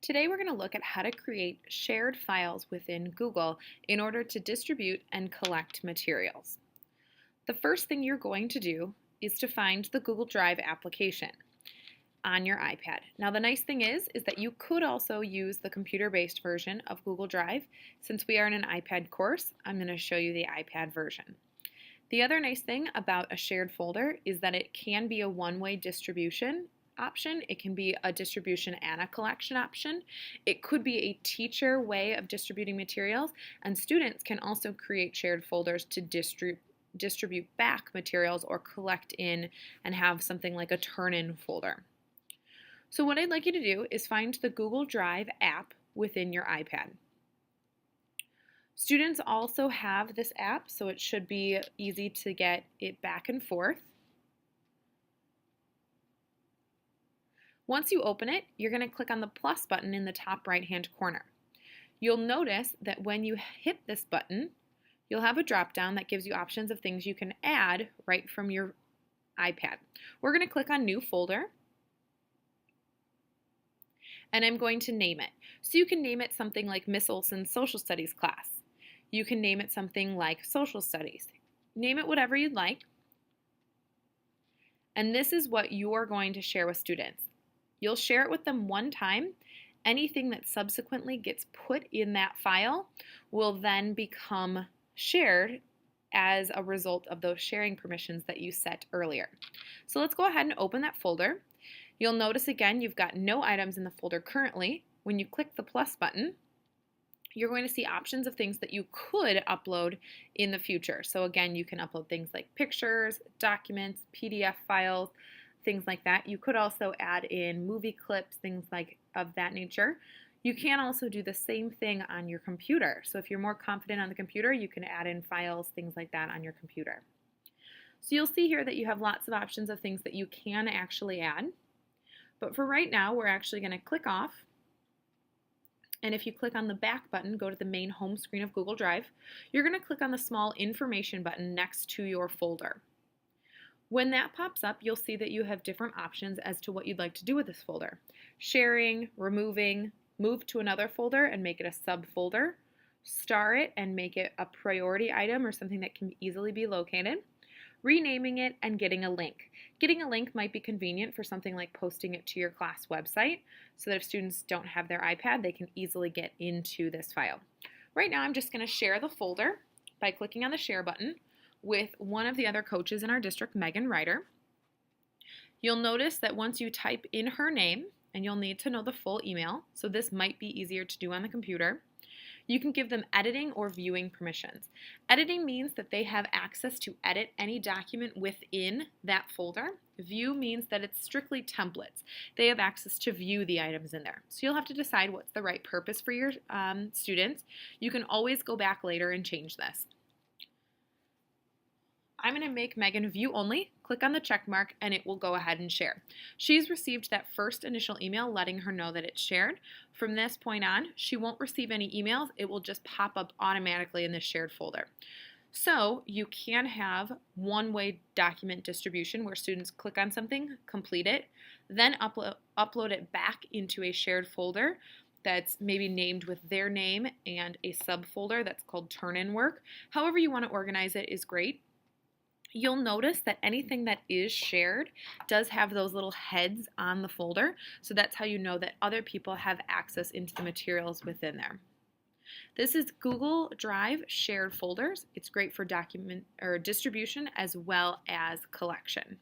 Today we're going to look at how to create shared files within Google in order to distribute and collect materials. The first thing you're going to do is to find the Google Drive application on your iPad. Now the nice thing is that you could also use the computer-based version of Google Drive. Since we are in an iPad course, I'm going to show you the iPad version. The other nice thing about a shared folder is that it can be a one-way distribution option. It can be a distribution and a collection option. It could be a teacher way of distributing materials, and students can also create shared folders to distribute back materials or collect in and have something like a turn-in folder. So what I'd like you to do is find the Google Drive app within your iPad. Students also have this app, so it should be easy to get it back and forth. Once you open it, you're going to click on the plus button in the top right-hand corner. You'll notice that when you hit this button, you'll have a drop-down that gives you options of things you can add right from your iPad. We're going to click on New Folder, and I'm going to name it. So you can name it something like Miss Olson's Social Studies class. You can name it something like Social Studies. Name it whatever you'd like. And this is what you're going to share with students. You'll share it with them one time. Anything that subsequently gets put in that file will then become shared as a result of those sharing permissions that you set earlier. So let's go ahead and open that folder. You'll notice again you've got no items in the folder currently. When you click the plus button, you're going to see options of things that you could upload in the future. So again, you can upload things like pictures, documents, PDF files, things like that. You could also add in movie clips, things like of that nature. You can also do the same thing on your computer. So if you're more confident on the computer, you can add in files, things like that on your computer. So you'll see here that you have lots of options of things that you can actually add. But for right now, we're actually going to click off. And if you click on the back button, go to the main home screen of Google Drive, you're going to click on the small information button next to your folder. When that pops up, you'll see that you have different options as to what you'd like to do with this folder. Sharing, removing, move to another folder and make it a subfolder, star it and make it a priority item or something that can easily be located, renaming it, and getting a link. Getting a link might be convenient for something like posting it to your class website so that if students don't have their iPad, they can easily get into this file. Right now, I'm just going to share the folder by clicking on the share button with one of the other coaches in our district, Megan Ryder. You'll notice that once you type in her name, and you'll need to know the full email, so this might be easier to do on the computer, you can give them editing or viewing permissions. Editing means that they have access to edit any document within that folder. View means that it's strictly templates. They have access to view the items in there. So you'll have to decide what's the right purpose for your students. You can always go back later and change this. I'm going to make Megan view only, click on the check mark, and it will go ahead and share. She's received that first initial email letting her know that it's shared. From this point on, she won't receive any emails. It will just pop up automatically in the shared folder. So you can have one-way document distribution where students click on something, complete it, then upload it back into a shared folder that's maybe named with their name and a subfolder that's called turn-in work. However you want to organize it is great. You'll notice that anything that is shared does have those little heads on the folder, so that's how you know that other people have access into the materials within there. This is Google Drive shared folders. It's great for document or distribution as well as collection.